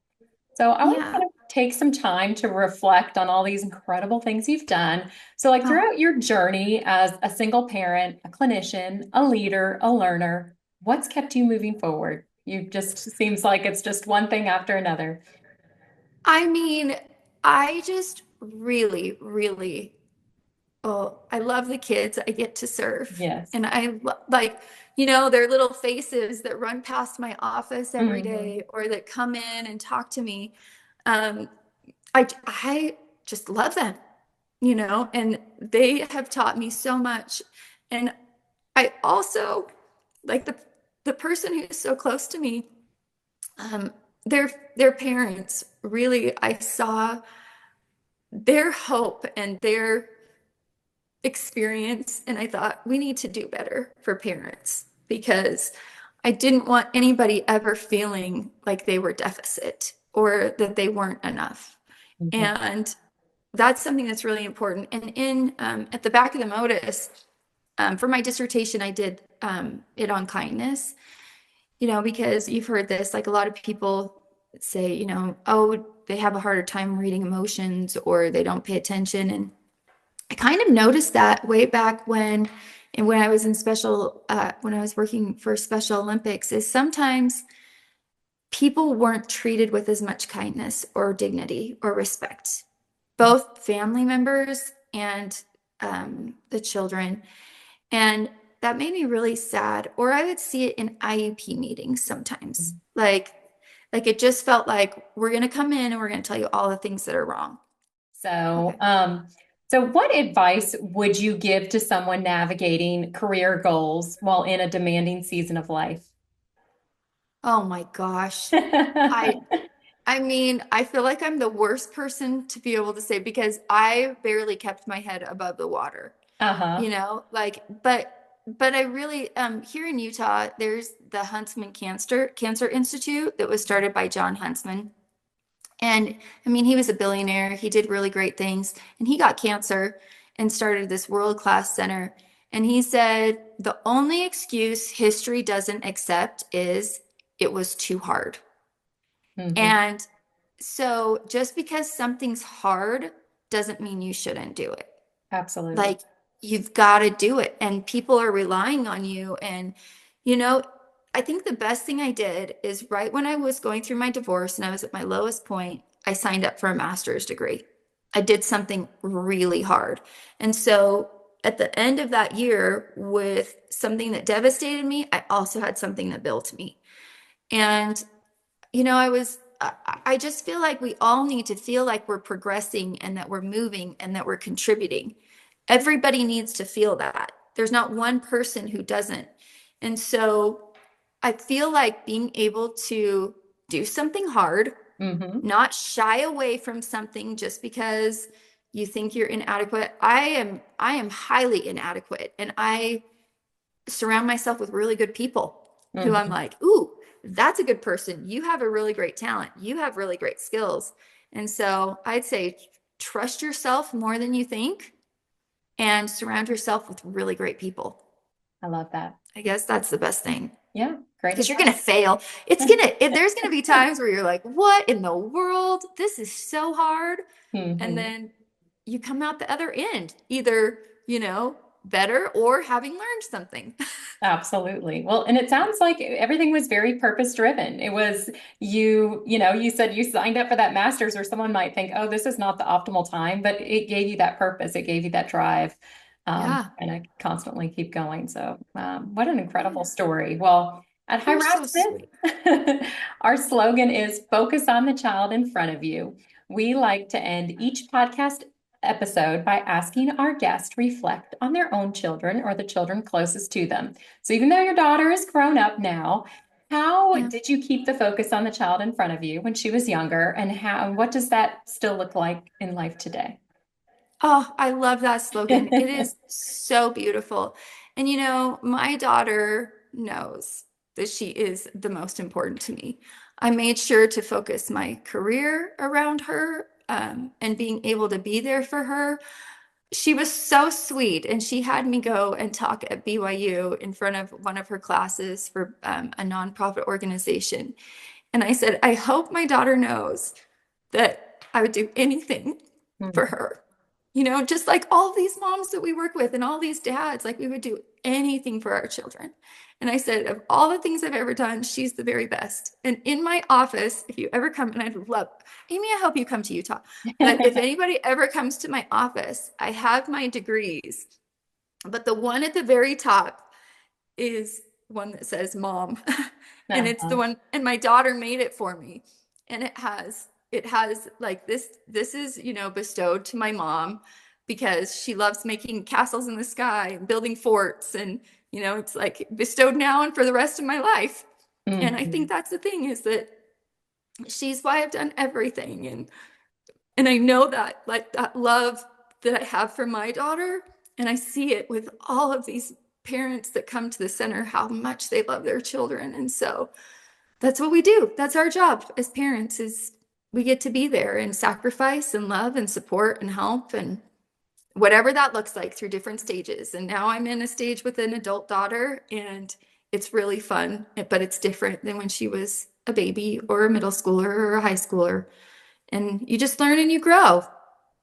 So I want to Yeah. kind of take some time to reflect on all these incredible things you've done. So like Oh, throughout your journey as a single parent, a clinician, a leader, a learner, what's kept you moving forward? You just seems like it's just one thing after another. I mean, I just really, really Oh, I love the kids I get to serve. Yes. And like, their little faces that run past my office every Hmm. day or that come in and talk to me. Um, I just love them, and they have taught me so much. And I also like the person who's so close to me, um, their parents, really, I saw their hope and their experience, and I thought we need to do better for parents because I didn't want anybody ever feeling like they were deficit or that they weren't enough. Hmm. And that's something that's really important. And in at the back of the MOTAS, for my dissertation, I did it on kindness, because you've heard this, like a lot of people say, oh, they have a harder time reading emotions or they don't pay attention. And I kind of noticed that way back when I was when I was working for Special Olympics, is sometimes people weren't treated with as much kindness or dignity or respect, both family members and the children. And that made me really sad. Or I would see it in IEP meetings sometimes. Like it just felt like we're going to come in and we're going to tell you all the things that are wrong. So, Okay. so what advice would you give to someone navigating career goals while in a demanding season of life? Oh my gosh. I I mean, I feel like I'm the worst person to be able to say because I barely kept my head above the water, Uh-huh. like, but I really, here in Utah, there's the Huntsman Cancer Institute that was started by John Huntsman. And I mean, he was a billionaire. He did really great things, and he got cancer and started this world-class center. And he said the only excuse history doesn't accept is it was too hard. Hmm. And so just because something's hard doesn't mean you shouldn't do it. Absolutely. Like you've got to do it and people are relying on you. And, you know, I think the best thing I did is right when I was going through my divorce and I was at my lowest point, I signed up for a master's degree. I did something really hard. And so at the end of that year, with something that devastated me, I also had something that built me. And I just feel like we all need to feel like we're progressing and that we're moving and that we're contributing. Everybody needs to feel that. There's not one person who doesn't. And so I feel like being able to do something hard, Hmm. not shy away from something just because you think you're inadequate. I am highly inadequate and I surround myself with really good people who I'm Hmm. like, ooh, that's a good person. You have a really great talent. You have really great skills. And so I'd say trust yourself more than you think and surround yourself with really great people. I love that. I guess that's the best thing Yeah, great because you're going to advice. fail. There's going to be times where you're like, what in the world? This is so hard. And Hmm. then you come out the other end, either, better or having learned something. Absolutely. Well, and it sounds like everything was very purpose driven. It was you said you signed up for that master's, or someone might think, oh, this is not the optimal time, but it gave you that purpose. It gave you that drive, Yeah. and I constantly keep going. So, what an incredible Yeah. story. Well, at High You're so sweet. Smith, our slogan is focus on the child in front of you. We like to end each podcast episode by asking our guests reflect on their own children or the children closest to them. So even though your daughter is grown up now, how Yeah. did you keep the focus on the child in front of you when she was younger, and what does that still look like in life today? Oh, I love that slogan. It is so beautiful. And my daughter knows that she is the most important to me. I made sure to focus my career around her, and being able to be there for her. She was so sweet, and she had me go and talk at BYU in front of one of her classes for a nonprofit organization. And I said, I hope my daughter knows that I would do anything for Mhm. her. just like all these moms that we work with and all these dads, like we would do anything for our children. And I said, of all the things I've ever done, she's the very best. And in my office, if you ever come, and I'd love, Amy, I hope you come to Utah, but if anybody ever comes to my office, I have my degrees, but the one at the very top is one that says mom. And it's the Uh-huh. one, and my daughter made it for me. And it has like this is, bestowed to my mom because she loves making castles in the sky and building forts. And, it's like bestowed now and for the rest of my life. And I think Mhm. that's the thing is that she's why I've done everything. And I know that like that love that I have for my daughter, and I see it with all of these parents that come to the center, how much they love their children. And so that's what we do. That's our job as parents is we get to be there and sacrifice and love and support and help and whatever that looks like through different stages. And now I'm in a stage with an adult daughter and it's really fun, but it's different than when she was a baby or a middle schooler or a high schooler. And you just learn and you grow.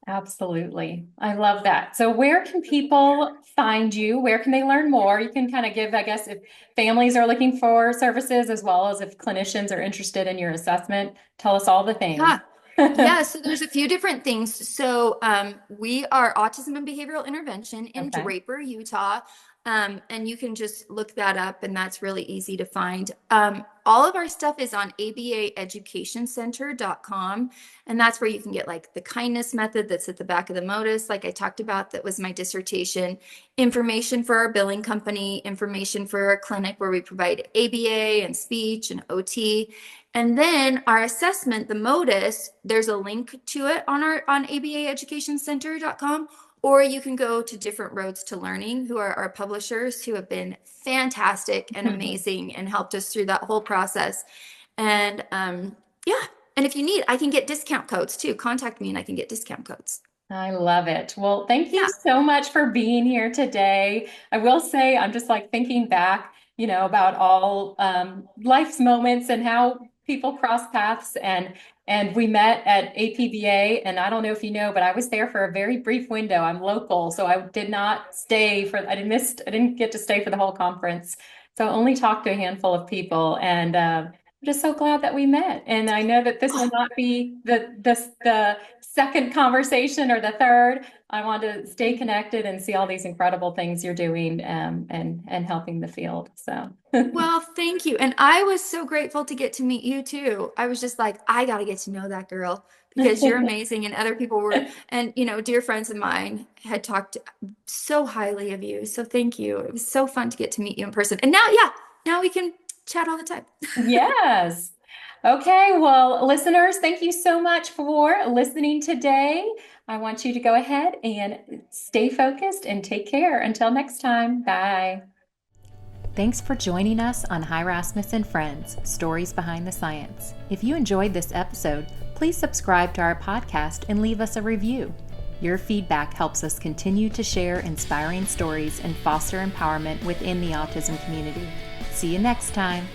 Absolutely. I love that. So where can people find you? Where can they learn more? You can kind of give, I guess, if families are looking for services as well as if clinicians are interested in your assessment, tell us all the things. Yeah. Yeah, so there's a few different things. So we are Autism and Behavioral Intervention in Okay. Draper, Utah. And you can just look that up, and that's really easy to find. All of our stuff is on abaeducationcenter.com, and that's where you can get like the kindness method that's at the back of the MOTAS, like I talked about, that was my dissertation, information for our billing company, information for our clinic where we provide ABA and speech and OT. And then our assessment, the MOTAS, there's a link to it on abaeducationcenter.com, or you can go to Different Roads to Learning, who are our publishers who have been fantastic and amazing and helped us through that whole process. And yeah, and if you need, I can get discount codes too. Contact me and I can get discount codes. I love it. Well, thank you Yeah. so much for being here today. I will say, I'm just like thinking back, about all life's moments and how people cross paths and we met at APBA, and I don't know if you know, but I was there for a very brief window. I'm local, so I did not stay for I didn't get to stay for the whole conference. So I only talked to a handful of people, and I'm just so glad that we met. And I know that this will Oh, not be the second conversation or the third. I want to stay connected and see all these incredible things you're doing and helping the field. So well, thank you. And I was so grateful to get to meet you too. I was just like, I got to get to know that girl because you're amazing. And other people were, and dear friends of mine had talked so highly of you. So thank you. It was so fun to get to meet you in person. And now, yeah, now we can chat all the time. yes. Okay, well, listeners, thank you so much for listening today. I want you to go ahead and stay focused and take care. Until next time, bye. Thanks for joining us on Hi Rasmus and Friends, Stories Behind the Science. If you enjoyed this episode, please subscribe to our podcast and leave us a review. Your feedback helps us continue to share inspiring stories and foster empowerment within the autism community. See you next time.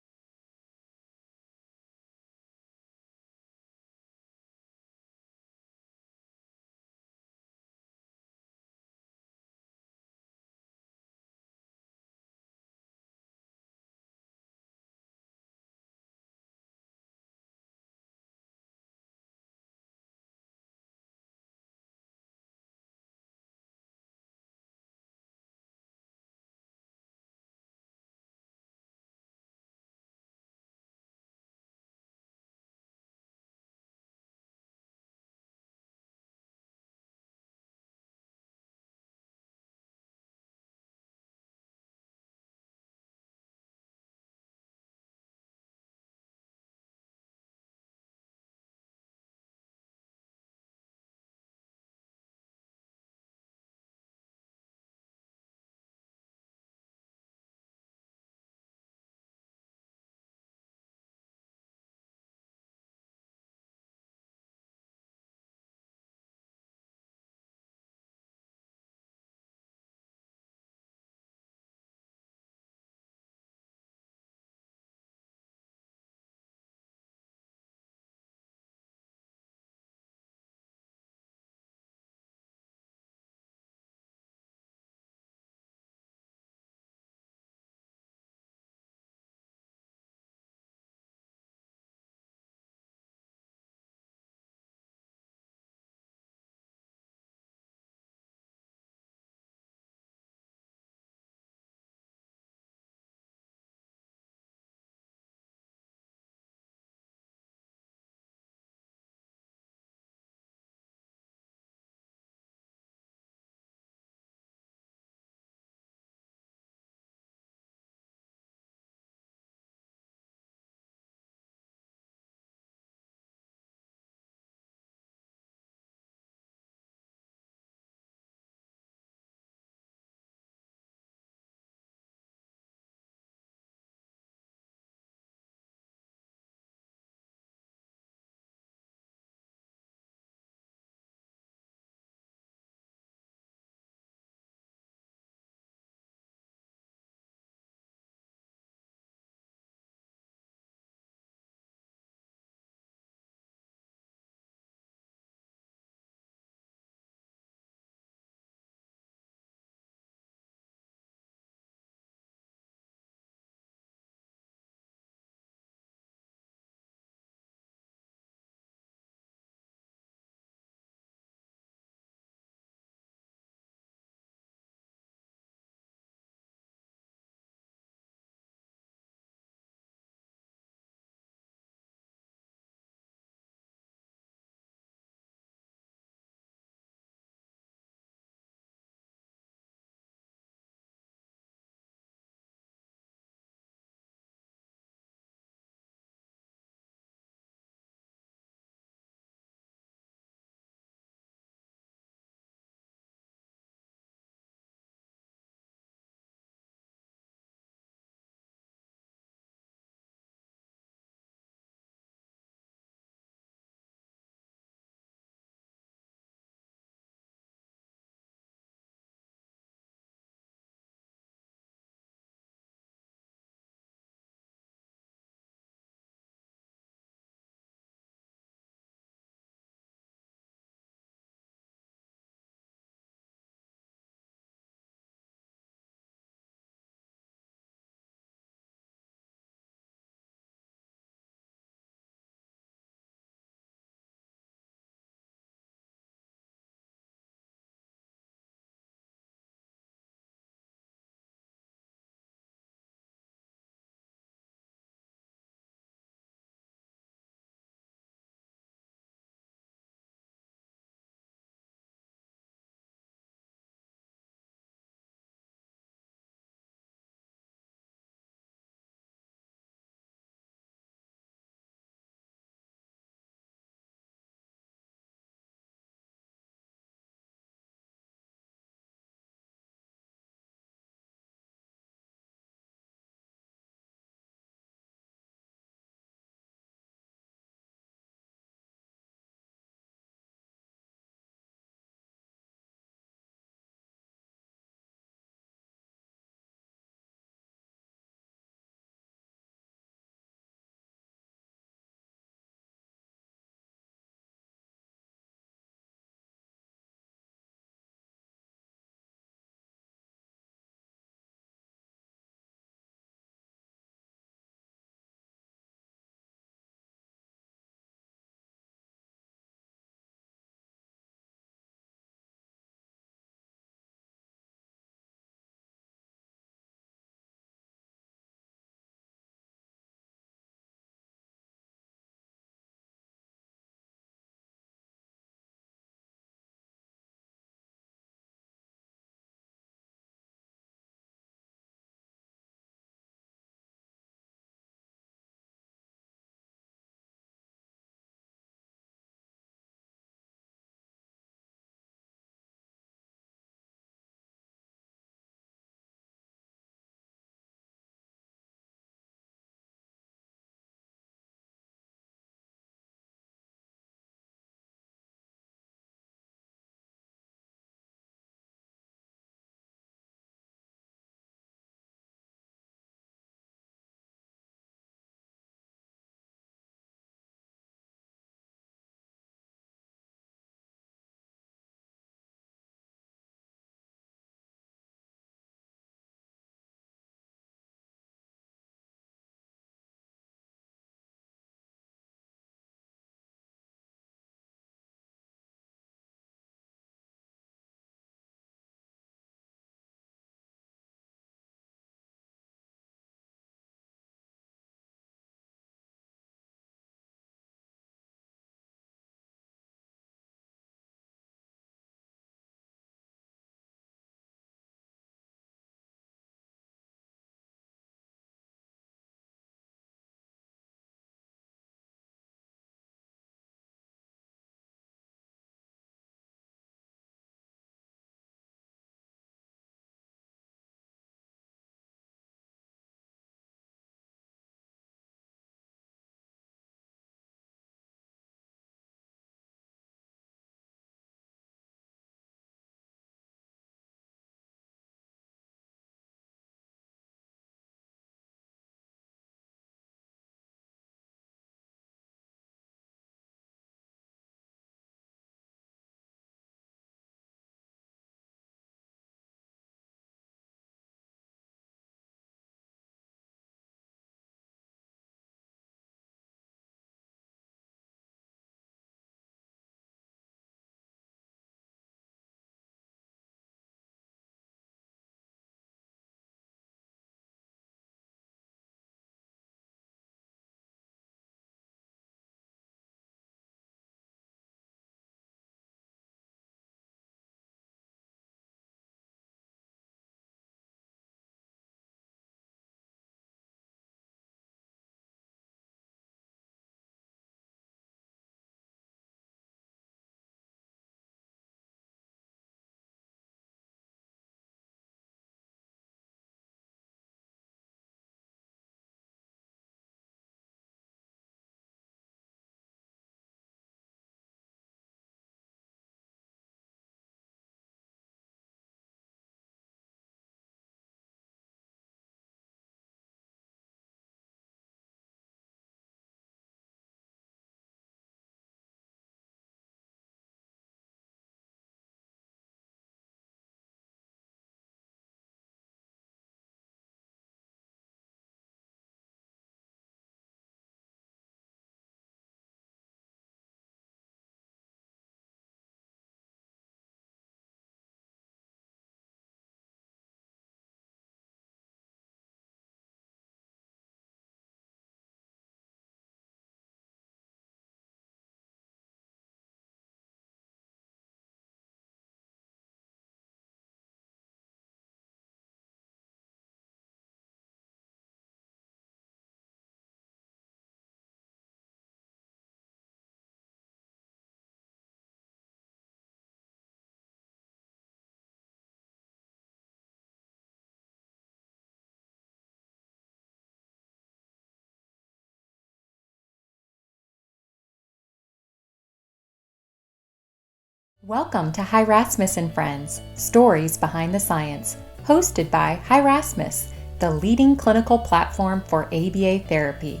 Welcome to Rasmus and Friends, Stories Behind the Science, hosted by Rasmus, the leading clinical platform for ABA therapy.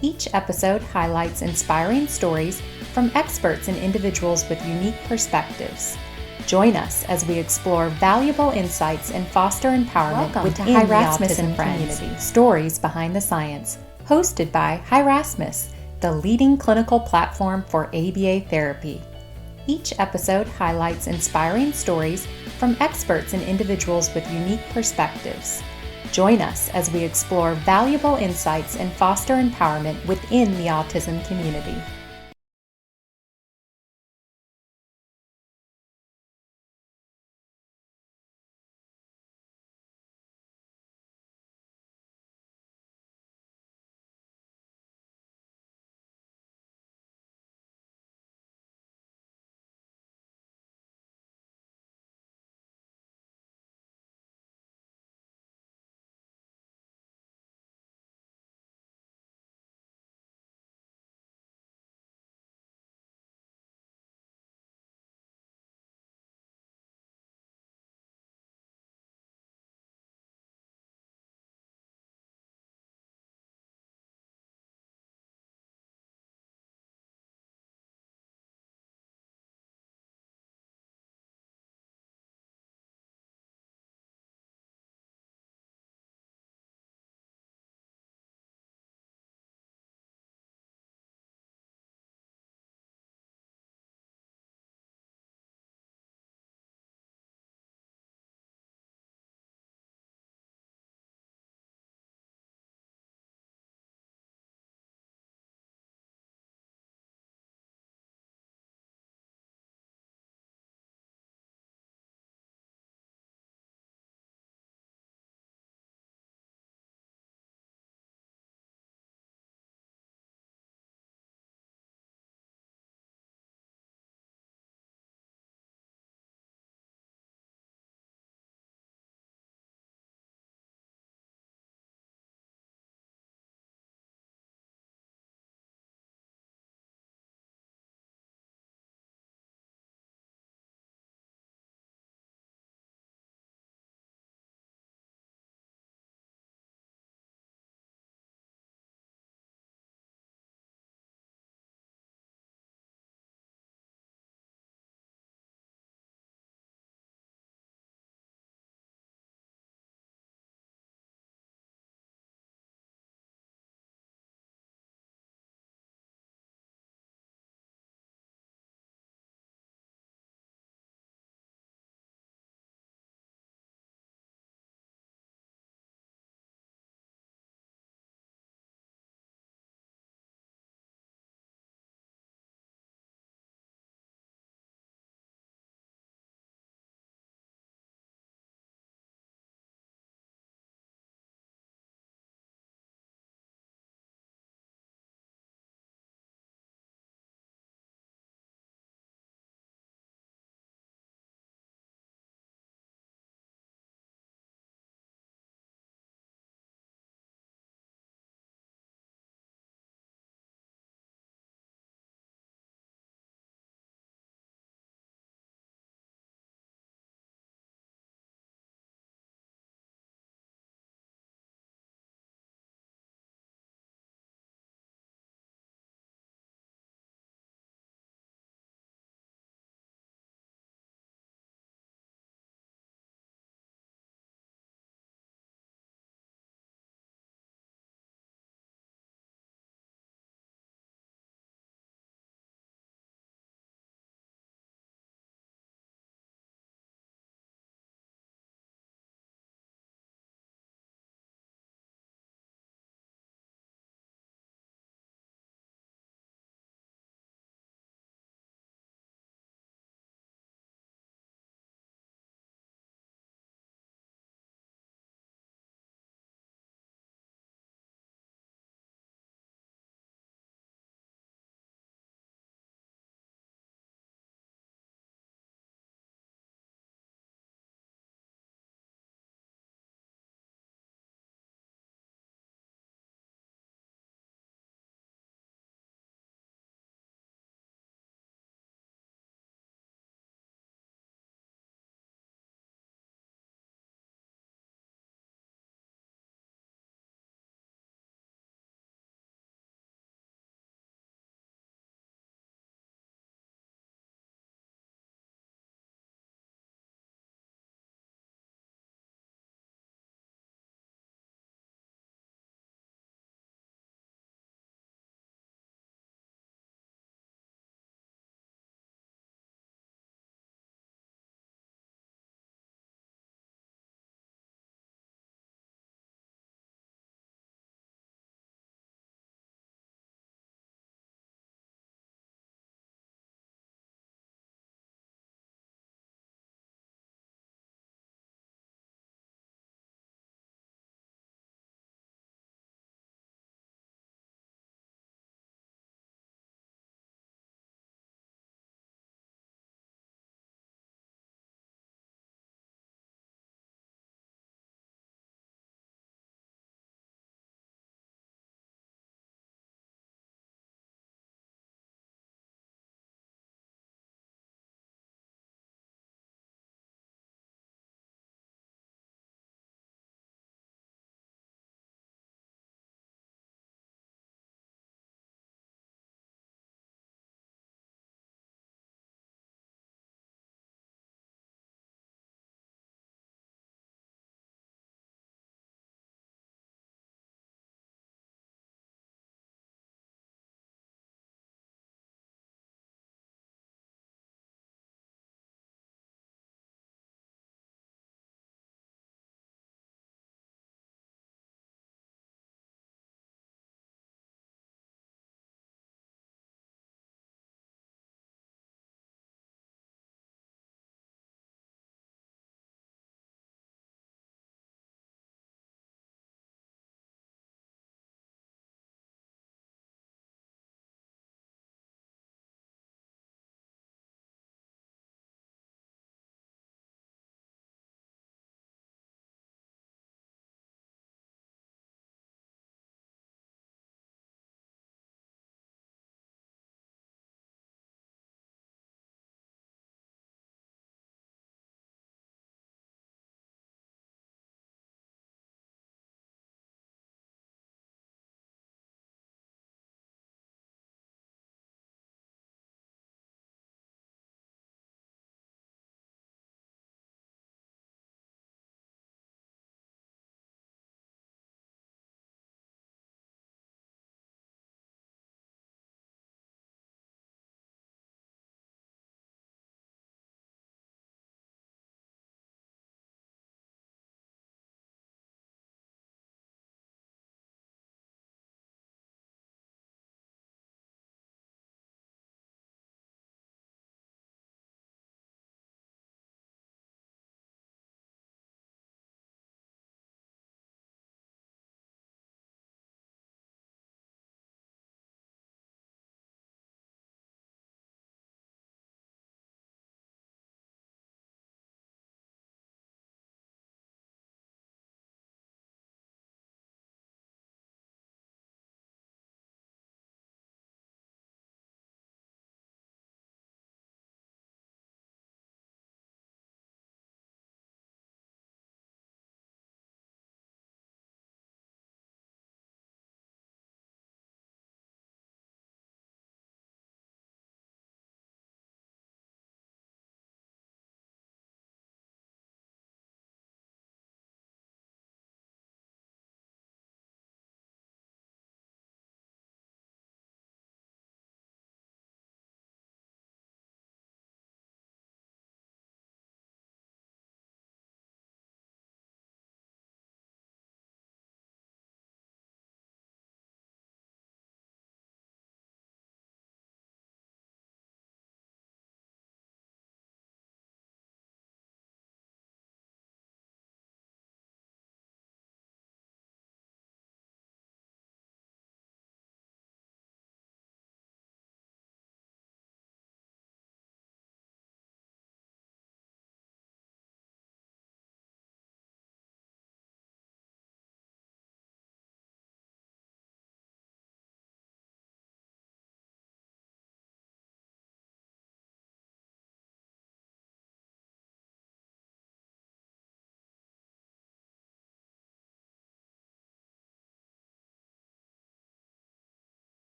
Each episode highlights inspiring stories from experts and individuals with unique perspectives. Join us as we explore valuable insights and foster empowerment within the Rasmus and Friends, community. Stories Behind the Science, hosted by Rasmus, the leading clinical platform for ABA therapy. Each episode highlights inspiring stories from experts and individuals with unique perspectives. Join us as we explore valuable insights and foster empowerment within the autism community.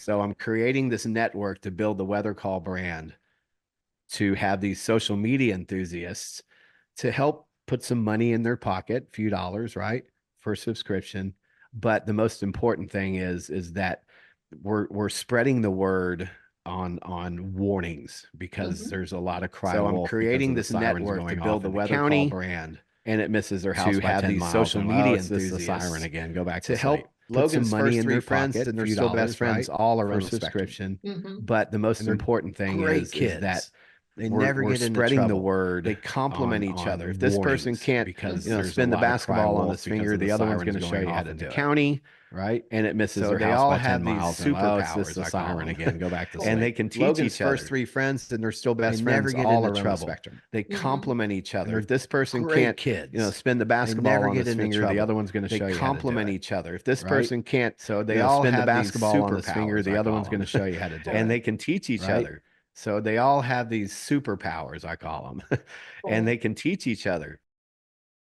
So I'm creating this network to build the Weather Call brand, to have these social media enthusiasts to help put some money in their pocket, a few dollars, right, for subscription. But the most important thing is that we're spreading the word on warnings, because there's a lot of cry So I'm wolf creating because this of the sirens network to going build off the in the Weather Call county, brand, and it misses their house to by have 10 these miles. social And, media it's just the enthusiasts siren again. Go back to to sleep. help Put some Logan's money first in three their friends, pocket, and a they're few still dollars, best friends right, all for around the spectrum. subscription. Mhm. But the most And they're important thing great is kids. that They we're, never we're get into spreading the trouble. word. They complement each other. If this person warnings, can't, because you know, there's spin a the lot of cry basketball on wolf his because finger, of the other one's going to sirens show you going how off to in do the it. county, right? And it misses So their they house all by have 10 these miles. And, it's just superpowers, the I call siren them. again. Go back to sleep. And they can teach Logan's each first other. three friends, and they're still best They never friends get all into around the trouble. spectrum. They Mhm. complement each other. they're If this person great can't, kids. spin the They basketball never on get his into finger, the trouble. other one's going to They show you how to do complement it. each other. If this Right? person can't, So they all spin the have these basketball on his finger, superpowers, the I other call one's going to them. show you how to do it. Right. And they can teach each Right? other. So they all have these superpowers, I call them. And Right. they can teach each other.